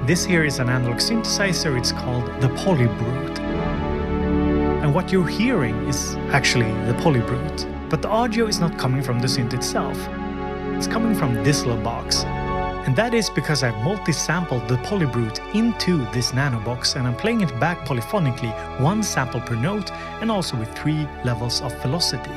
This here is an analog synthesizer, it's called the Polybrute. And what you're hearing is actually the Polybrute. But the audio is not coming from the synth itself. It's coming from this little box. And that is because I've multi-sampled the Polybrute into this NANOBOX and I'm playing it back polyphonically, one sample per note and also with 3 levels of velocity.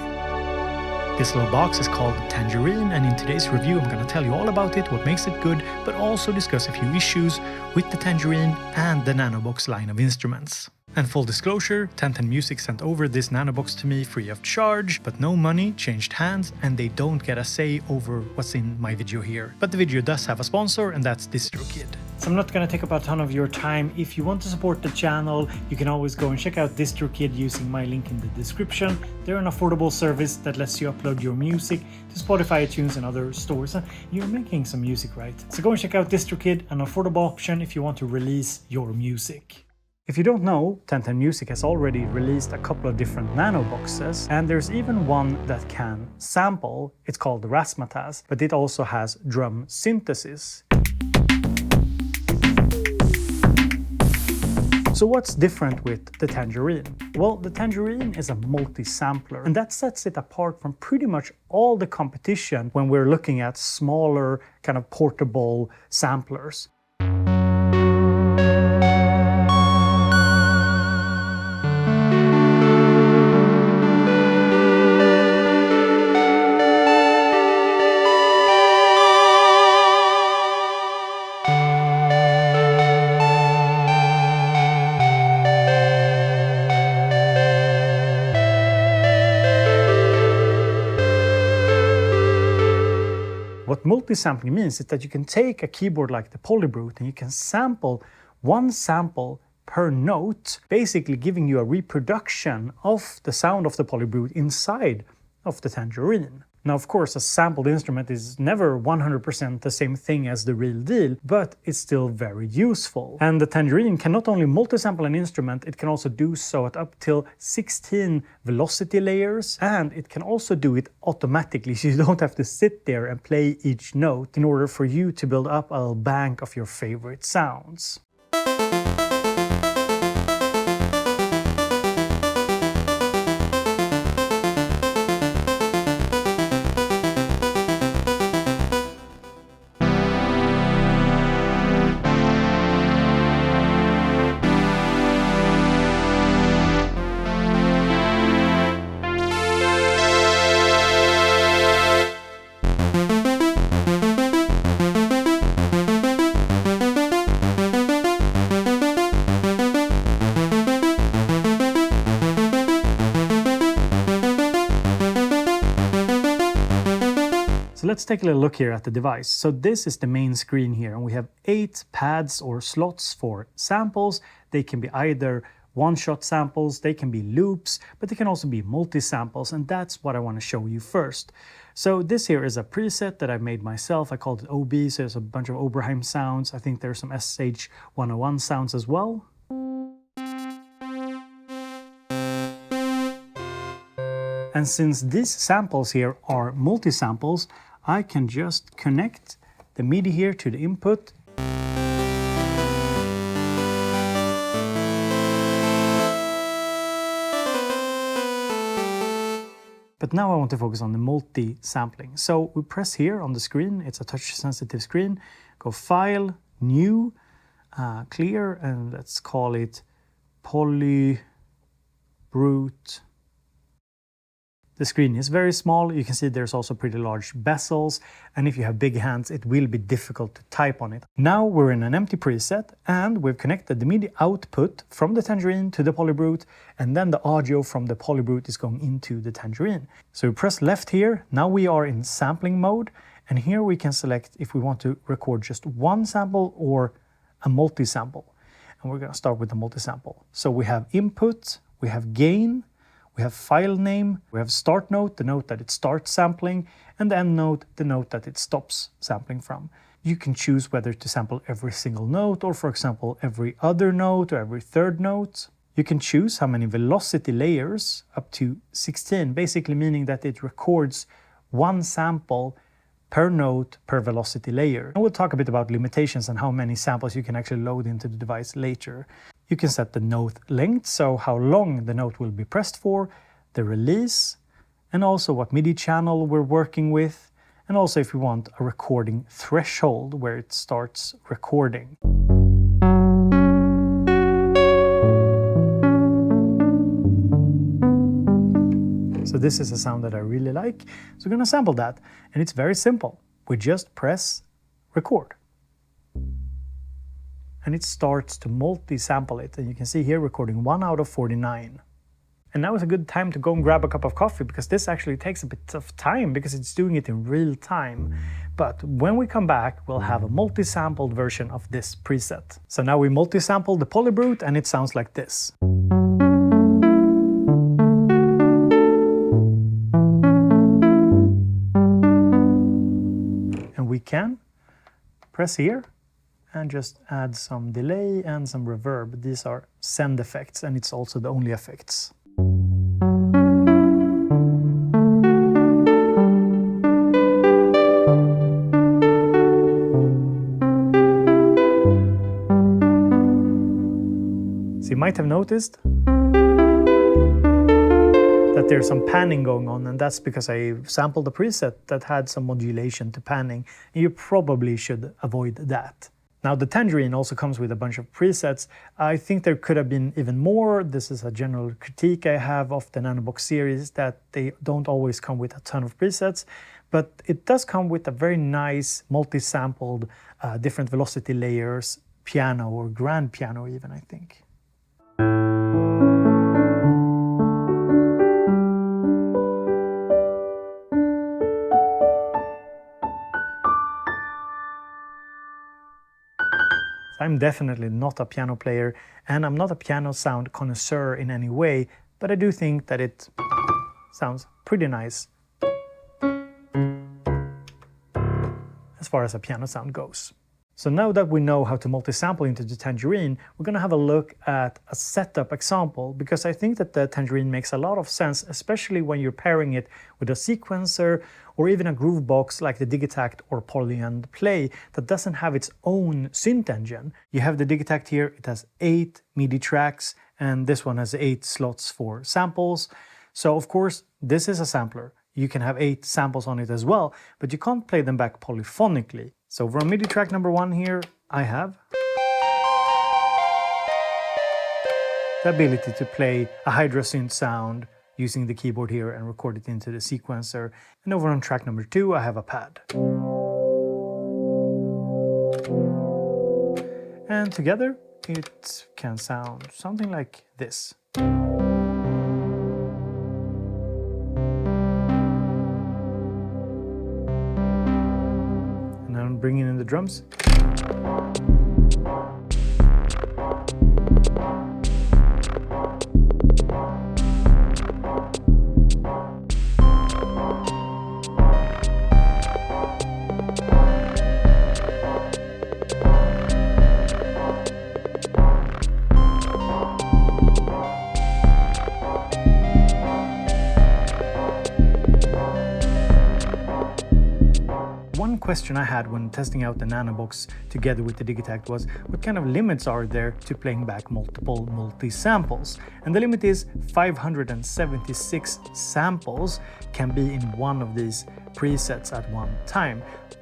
This little box is called Tangerine, and in today's review I'm going to tell you all about it, what makes it good, but also discuss a few issues with the Tangerine and the NANOBOX line of instruments. And full disclosure, 1010music sent over this NANOBOX to me free of charge, but no money changed hands and they don't get a say over what's in my video here. But the video does have a sponsor, and that's DistroKid. So I'm not going to take up a ton of your time. If you want to support the channel, you can always go and check out DistroKid using my link in the description. They're an affordable service that lets you upload your music to Spotify, iTunes and other stores. You're making some music, right? So go and check out DistroKid, an affordable option if you want to release your music. If you don't know, 1010music has already released a couple of different NANOBOXes, and there's even one that can sample. It's called the Razzmatazz, but it also has drum synthesis. So what's different with the Tangerine? Well, the Tangerine is a multi-sampler, and that sets it apart from pretty much all the competition when we're looking at smaller, kind of portable samplers. What multi-sampling means is that you can take a keyboard like the Polybrute and you can sample one sample per note, basically giving you a reproduction of the sound of the Polybrute inside of the Tangerine. Now, of course, a sampled instrument is never 100% the same thing as the real deal, but it's still very useful. And the Tangerine can not only multi-sample an instrument, it can also do so at up till 16 velocity layers, and it can also do it automatically, so you don't have to sit there and play each note in order for you to build up a little bank of your favorite sounds. So let's take a little look here at the device. So this is the main screen here, and we have 8 pads or slots for samples. They can be either one-shot samples, they can be loops, but they can also be multi-samples, and that's what I want to show you first. So this here is a preset that I made myself. I called it OB, so there's a bunch of Oberheim sounds. I think there's some SH101 sounds as well. And since these samples here are multi-samples, I can just connect the MIDI here to the input. But now I want to focus on the multi-sampling. So we press here on the screen, it's a touch-sensitive screen, go File, New, Clear, and let's call it Polybrute. The screen is very small. You can see there's also pretty large bezels, and if you have big hands, it will be difficult to type on it. Now we're in an empty preset, and we've connected the MIDI output from the Tangerine to the Polybrute, and then the audio from the Polybrute is going into the Tangerine. So we press left here. Now we are in sampling mode, and here we can select if we want to record just one sample or a multi-sample. And we're going to start with the multi-sample. So we have input, we have gain, we have file name, we have start note, the note that it starts sampling, and the end note, the note that it stops sampling from. You can choose whether to sample every single note, or for example, every other note or every third note. You can choose how many velocity layers, up to 16, basically meaning that it records one sample per note per velocity layer. And we'll talk a bit about limitations and how many samples you can actually load into the device later. You can set the note length, so how long the note will be pressed for, the release, and also what MIDI channel we're working with, and also if we want a recording threshold where it starts recording. So this is a sound that I really like, so we're gonna sample that, and it's very simple. We just press record. And it starts to multi-sample it, and you can see here recording 1 out of 49. And now is a good time to go and grab a cup of coffee, because this actually takes a bit of time because it's doing it in real time. But when we come back, we'll have a multi-sampled version of this preset. So now we multi-sampled the Polybrute and it sounds like this. And we can press here and just add some delay and some reverb. These are send effects, and it's also the only effects. So you might have noticed that there's some panning going on, and that's because I sampled a preset that had some modulation to panning, and you probably should avoid that. Now the Tangerine also comes with a bunch of presets. I think there could have been even more. This is a general critique I have of the NANOBOX series, that they don't always come with a ton of presets, but it does come with a very nice multi-sampled different velocity layers piano, or grand piano even, I think. I'm definitely not a piano player, and I'm not a piano sound connoisseur in any way, but I do think that it sounds pretty nice as far as a piano sound goes. So now that we know how to multi-sample into the Tangerine, we're going to have a look at a setup example, because I think that the Tangerine makes a lot of sense, especially when you're pairing it with a sequencer or even a groove box like the Digitakt or Poly and Play that doesn't have its own synth engine. You have the Digitakt here, it has 8 MIDI tracks, and this one has 8 slots for samples. So of course, this is a sampler. You can have 8 samples on it as well, but you can't play them back polyphonically. So for MIDI track number 1 here, I have the ability to play a Hydrasynth sound using the keyboard here and record it into the sequencer. And over on track number 2, I have a pad. And together, it can sound something like this. And then I'm bringing in the drums. One question I had when testing out the NANOBOX together with the Digitakt was, what kind of limits are there to playing back multiple multi-samples? And the limit is 576 samples can be in one of these presets at one time.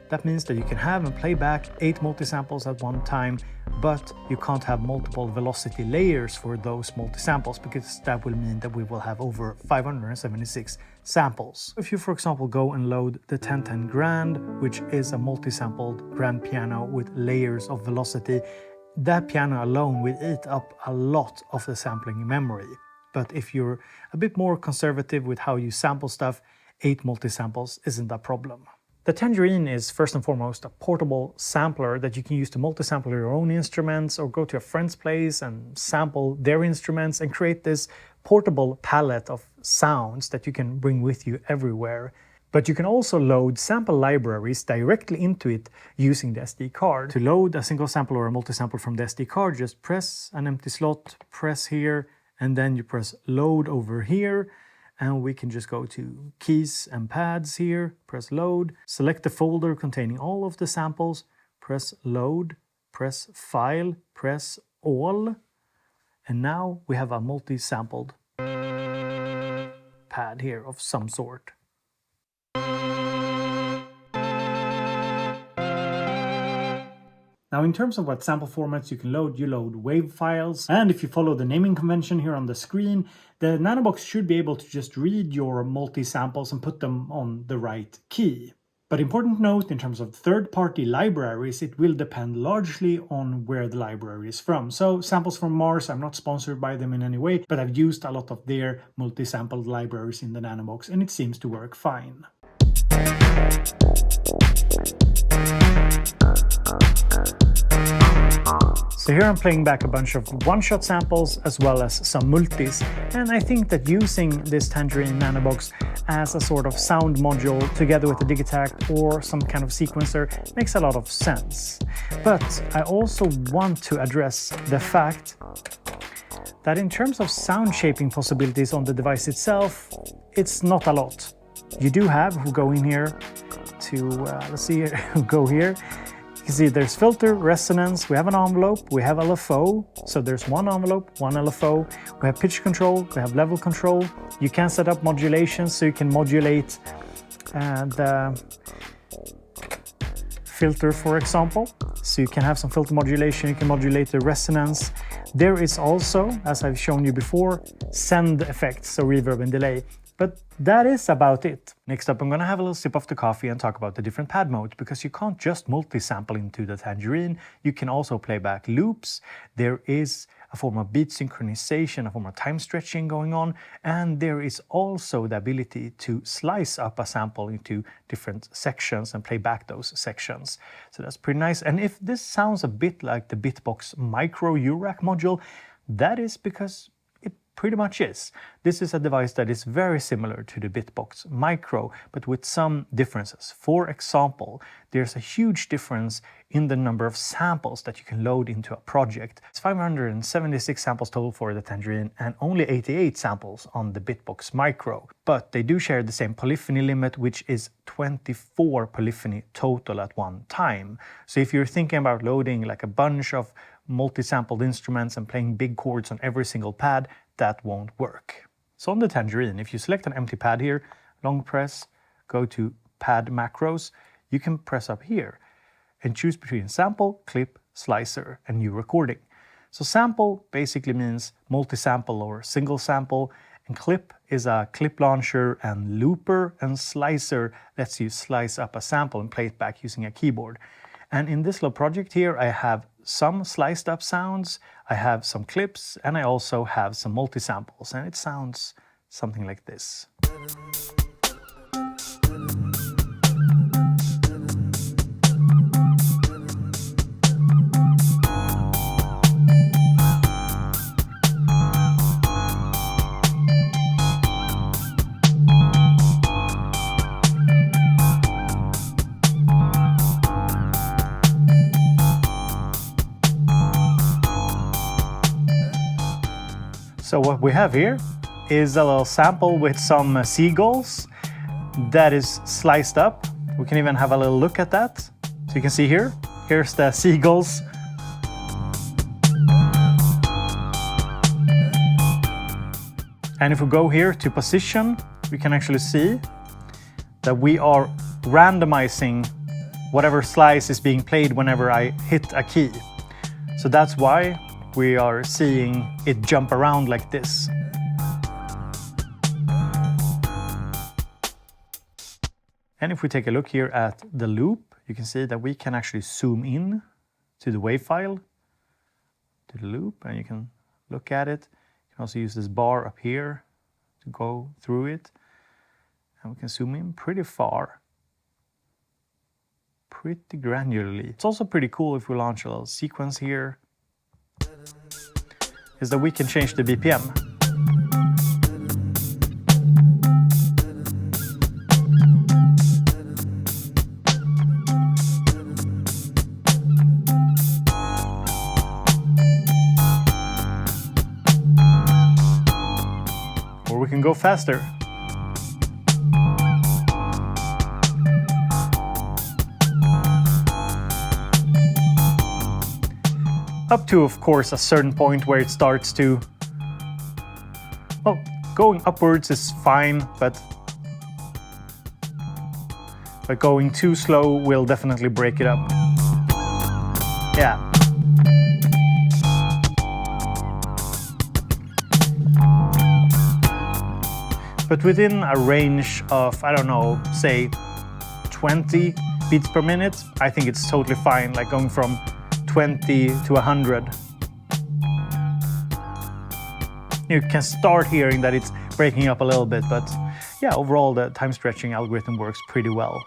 That means that you can have and play back 8 multi-samples at one time, but you can't have multiple velocity layers for those multi-samples, because that will mean that we will have over 576 samples. If you, for example, go and load the 1010 Grand, which is a multi-sampled grand piano with layers of velocity, that piano alone will eat up a lot of the sampling memory. But if you're a bit more conservative with how you sample stuff, 8 multi-samples isn't a problem. The Tangerine is first and foremost a portable sampler that you can use to multi-sample your own instruments, or go to a friend's place and sample their instruments and create this portable palette of sounds that you can bring with you everywhere. But you can also load sample libraries directly into it using the SD card. To load a single sample or a multi-sample from the SD card, just press an empty slot, press here, and then you press load over here. and we can just go to keys and pads here, press load, select the folder containing all of the samples, press load, press file, press all, and now we have a multi-sampled pad here of some sort. Now in terms of what sample formats you load WAV files, and if you follow the naming convention here on the screen, the NANOBOX should be able to just read your multi-samples and put them on the right key. But important note, in terms of third-party libraries, it will depend largely on where the library is from. So samples from Mars, I'm not sponsored by them in any way, but I've used a lot of their multi-sampled libraries in the NANOBOX and it seems to work fine. So here I'm playing back a bunch of one-shot samples as well as some multis, and I think that using this Tangerine NANOBOX as a sort of sound module together with the Digitakt or some kind of sequencer makes a lot of sense. But I also want to address the fact that in terms of sound shaping possibilities on the device itself, it's not a lot. You do have, if we go in here to, let's see, go here. You can see there's filter, resonance, we have an envelope, we have LFO. So there's one envelope, one LFO. We have pitch control, we have level control. You can set up modulation, so you can modulate the filter, for example. So you can have some filter modulation, you can modulate the resonance. There is also, as I've shown you before, send effects, so reverb and delay. But that is about it. Next up, I'm gonna have a little sip of the coffee and talk about the different pad modes, because you can't just multi-sample into the Tangerine. You can also play back loops. There is a form of beat synchronization, a form of time stretching going on, and there is also the ability to slice up a sample into different sections and play back those sections. So that's pretty nice. And if this sounds a bit like the Bitbox Micro URAC module, that is because pretty much is. This is a device that is very similar to the Bitbox Micro, but with some differences. For example, there's a huge difference in the number of samples that you can load into a project. It's 576 samples total for the Tangerine and only 88 samples on the Bitbox Micro. But they do share the same polyphony limit, which is 24 polyphony total at one time. So if you're thinking about loading like a bunch of multi-sampled instruments and playing big chords on every single pad, that won't work. So on the Tangerine, if you select an empty pad here, long press, go to pad macros, you can press up here and choose between sample, clip, slicer, and new recording. So sample basically means multi-sample or single sample, and clip is a clip launcher and looper, and slicer lets you slice up a sample and play it back using a keyboard. And in this little project here, I have some sliced up sounds, I have some clips, and I also have some multi-samples, and it sounds something like this. So what we have here is a little sample with some seagulls that is sliced up. We can even have a little look at that. So you can see here, here's the seagulls. And if we go here to position, we can actually see that we are randomizing whatever slice is being played whenever I hit a key. So that's why we are seeing it jump around like this. And if we take a look here at the loop, you can see that we can actually zoom in to the WAV file, to the loop, and you can look at it. You can also use this bar up here to go through it. And we can zoom in pretty far, pretty granularly. It's also pretty cool if we launch a little sequence here, is that we can change the BPM. Or we can go faster. Up to, of course, a certain point where it starts to... Well, going upwards is fine, but going too slow will definitely break it up. Yeah. But within a range of, I don't know, say 20 beats per minute, I think it's totally fine, like going from 20 to 100. You can start hearing that it's breaking up a little bit, but yeah, overall the time stretching algorithm works pretty well.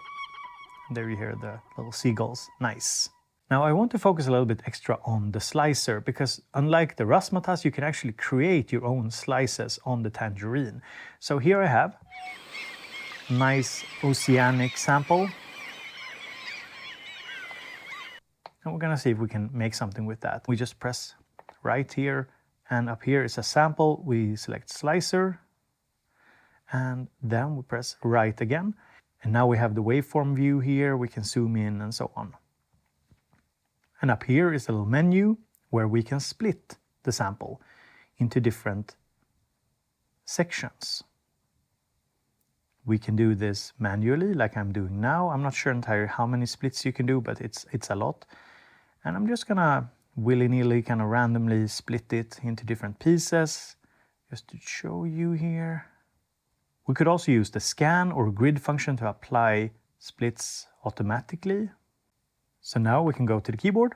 There you hear the little seagulls. Nice. Now I want to focus a little bit extra on the slicer, because unlike the Razzmatazz, you can actually create your own slices on the Tangerine. So here I have a nice oceanic sample. And we're gonna see if we can make something with that. We just press right here, and up here is a sample. We select slicer, and then we press right again. And now we have the waveform view here. We can zoom in and so on. And up here is a little menu where we can split the sample into different sections. We can do this manually like I'm doing now. I'm not sure entirely how many splits you can do, but it's a lot. And I'm just gonna willy-nilly kind of randomly split it into different pieces just to show you here. We could also use the scan or grid function to apply splits automatically. So now we can go to the keyboard.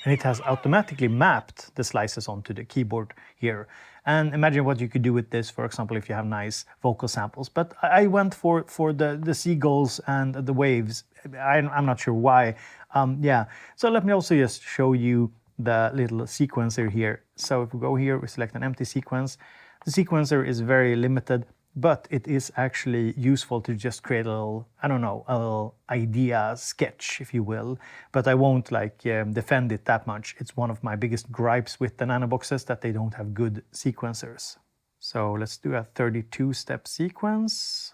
And it has automatically mapped the slices onto the keyboard here. And imagine what you could do with this, for example, if you have nice vocal samples. But I went for the seagulls and the waves. I'm not sure why. Yeah, so let me also just show you the little sequencer here. So if we go here, we select an empty sequence. The sequencer is very limited, but it is actually useful to just create a little, I don't know, a little idea sketch, if you will. But I won't like defend it that much. It's one of my biggest gripes with the NANOBOXes, that they don't have good sequencers. So let's do a 32-step sequence.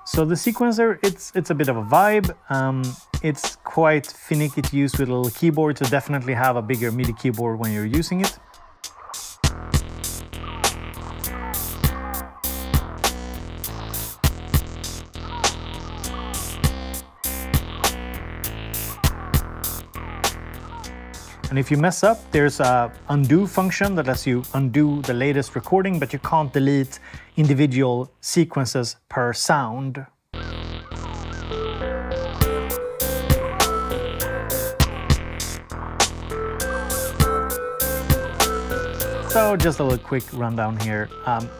So the sequencer, it's a bit of a vibe. It's quite finicky to use with a little keyboard, so definitely have a bigger MIDI keyboard when you're using it. And if you mess up, there's a undo function that lets you undo the latest recording, but you can't delete individual sequences per sound. So just a little quick rundown here.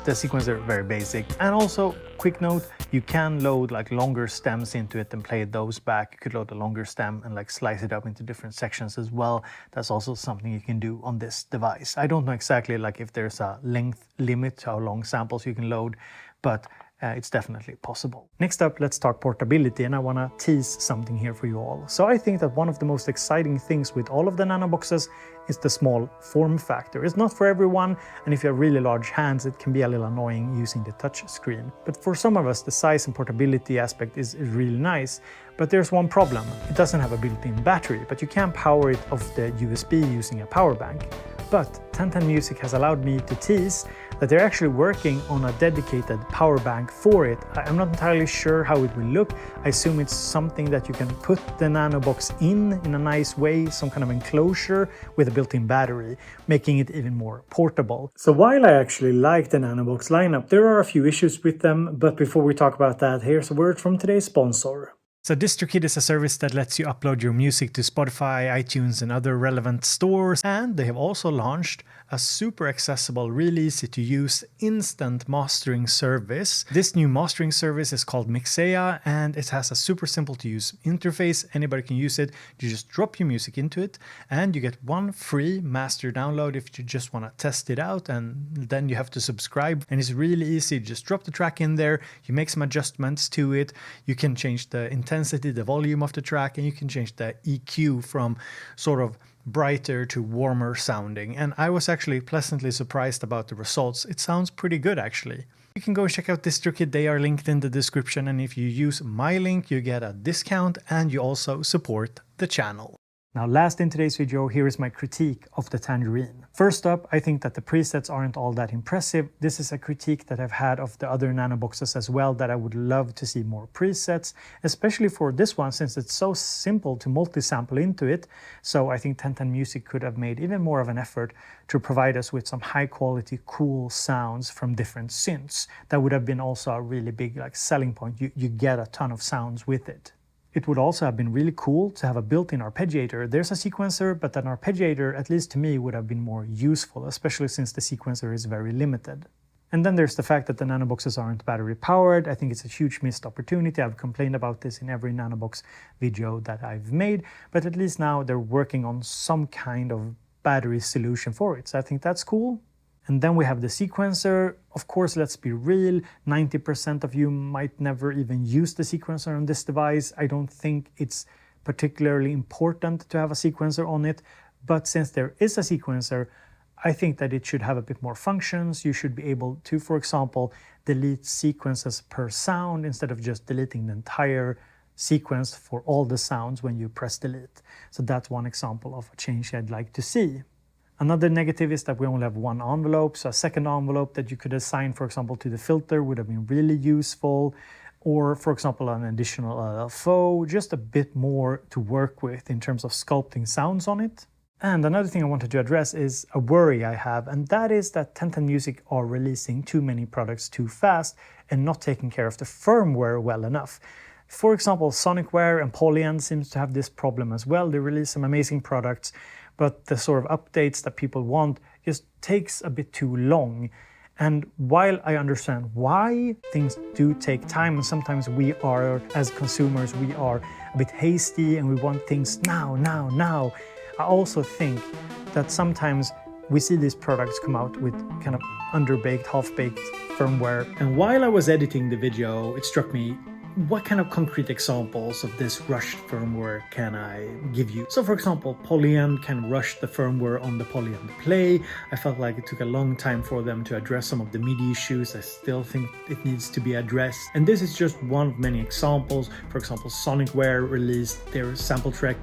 The sequencer, very basic. And also, quick note, you can load like longer stems into it and play those back. You could load a longer stem and like slice it up into different sections as well. That's also something you can do on this device. I don't know exactly like if there's a length limit to how long samples you can load, but it's definitely possible. Next up, let's talk portability, and I want to tease something here for you all. So I think that one of the most exciting things with all of the NANOBOXes is the small form factor. It's not for everyone, and if you have really large hands, it can be a little annoying using the touch screen. But for some of us, the size and portability aspect is really nice. But there's one problem. It doesn't have a built-in battery, but you can power it off the USB using a power bank. But 1010music has allowed me to tease that they're actually working on a dedicated power bank for it. I'm not entirely sure how it will look. I assume it's something that you can put the NANOBOX in a nice way, some kind of enclosure with a built-in battery, making it even more portable. So while I actually like the NANOBOX lineup, there are a few issues with them, but before we talk about that, here's a word from today's sponsor. So DistroKid is a service that lets you upload your music to Spotify, iTunes, and other relevant stores. And they have also launched a super accessible, really easy to use instant mastering service. This new mastering service is called Mixea, and it has a super simple to use interface. Anybody can use it. You just drop your music into it and you get one free master download if you just want to test it out, and then you have to subscribe. And it's really easy. Just drop the track in there. You make some adjustments to it. You can change the intensity, the volume of the track, and you can change the EQ from sort of brighter to warmer sounding. And I was actually pleasantly surprised about the results. It sounds pretty good actually. You can go and check out DistroKid. They are linked in the description, and if you use my link you get a discount and you also support the channel. Now last in today's video, here is my critique of the Tangerine. First up, I think that the presets aren't all that impressive. This is a critique that I've had of the other NANOBOXes as well, that I would love to see more presets, especially for this one since it's so simple to multi-sample into it. So I think 1010music could have made even more of an effort to provide us with some high quality, cool sounds from different synths. That would have been also a really big selling point. You get a ton of sounds with it. It would also have been really cool to have a built-in arpeggiator. There's a sequencer, but an arpeggiator, at least to me, would have been more useful, especially since the sequencer is very limited. And then there's the fact that the NANOBOXes aren't battery powered. I think it's a huge missed opportunity. I've complained about this in every NANOBOX video that I've made, but at least now they're working on some kind of battery solution for it. So I think that's cool. And then we have the sequencer. Of course, let's be real, 90% of you might never even use the sequencer on this device. I don't think it's particularly important to have a sequencer on it, but since there is a sequencer, I think that it should have a bit more functions. You should be able to, for example, delete sequences per sound instead of just deleting the entire sequence for all the sounds when you press delete. So that's one example of a change I'd like to see. Another negative is that we only have one envelope, so a second envelope that you could assign, for example, to the filter would have been really useful. Or, for example, an additional LFO, just a bit more to work with in terms of sculpting sounds on it. And another thing I wanted to address is a worry I have, and that is that 1010music are releasing too many products too fast and not taking care of the firmware well enough. For example, Sonicware and Polyend seems to have this problem as well. They release some amazing products, but the sort of updates that people want just takes a bit too long. And while I understand why things do take time, and sometimes we are, as consumers, we are a bit hasty and we want things now, I also think that sometimes we see these products come out with kind of underbaked, half-baked firmware. And while I was editing the video, it struck me, what kind of concrete examples of this rushed firmware can I give you? So for example, Polyend can rush the firmware on the Polyend Play. I felt like it took a long time for them to address some of the MIDI issues. I still think it needs to be addressed. And this is just one of many examples. For example, Sonicware released their sample track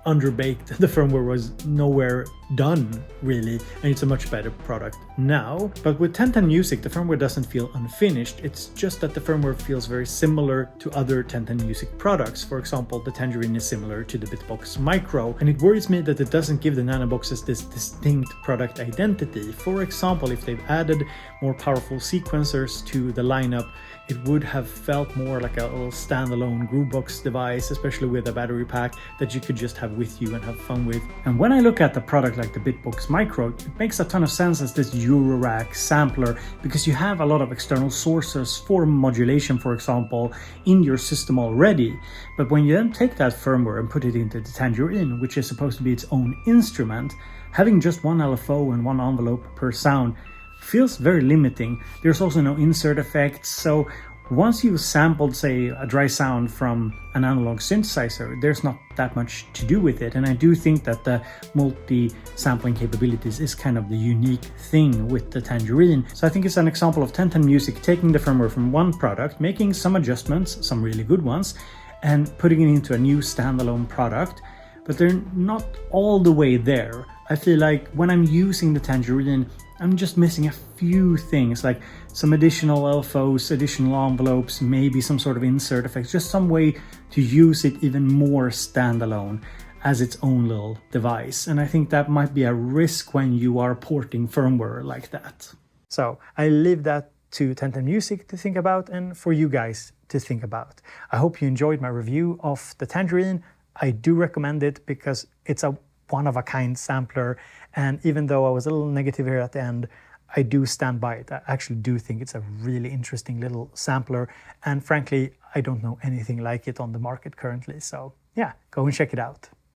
underbaked. The firmware was nowhere done really, and it's a much better product now. But with 1010music, the firmware doesn't feel unfinished. It's just that the firmware feels very similar to other 1010music products. For example, the Tangerine is similar to the Bitbox Micro, and it worries me that it doesn't give the NANOBOXes this distinct product identity. For example, if they've added more powerful sequencers to the lineup, it would have felt more like a little standalone Groovebox device, especially with a battery pack that you could just have with you and have fun with. And when I look at the product like the Bitbox Micro, it makes a ton of sense as this Eurorack sampler, because you have a lot of external sources for modulation, for example, in your system already. But when you then take that firmware and put it into the Tangerine, which is supposed to be its own instrument, having just one LFO and one envelope per sound feels very limiting. There's also no insert effects, so once you've sampled, say, a dry sound from an analog synthesizer, there's not that much to do with it. And I do think that the multi-sampling capabilities is kind of the unique thing with the Tangerine. So I think it's an example of 1010music taking the firmware from one product, making some adjustments, some really good ones, and putting it into a new standalone product, but they're not all the way there. I feel like when I'm using the Tangerine, I'm just missing a few things, like some additional LFOs, additional envelopes, maybe some sort of insert effects, just some way to use it even more standalone as its own little device. And I think that might be a risk when you are porting firmware like that. So I leave that to 1010music to think about, and for you guys to think about. I hope you enjoyed my review of the Tangerine. I do recommend it because it's a one-of-a-kind sampler, and even though I was a little negative here at the end, I do stand by it. I actually do think it's a really interesting little sampler, and frankly, I don't know anything like it on the market currently, so yeah, go and check it out.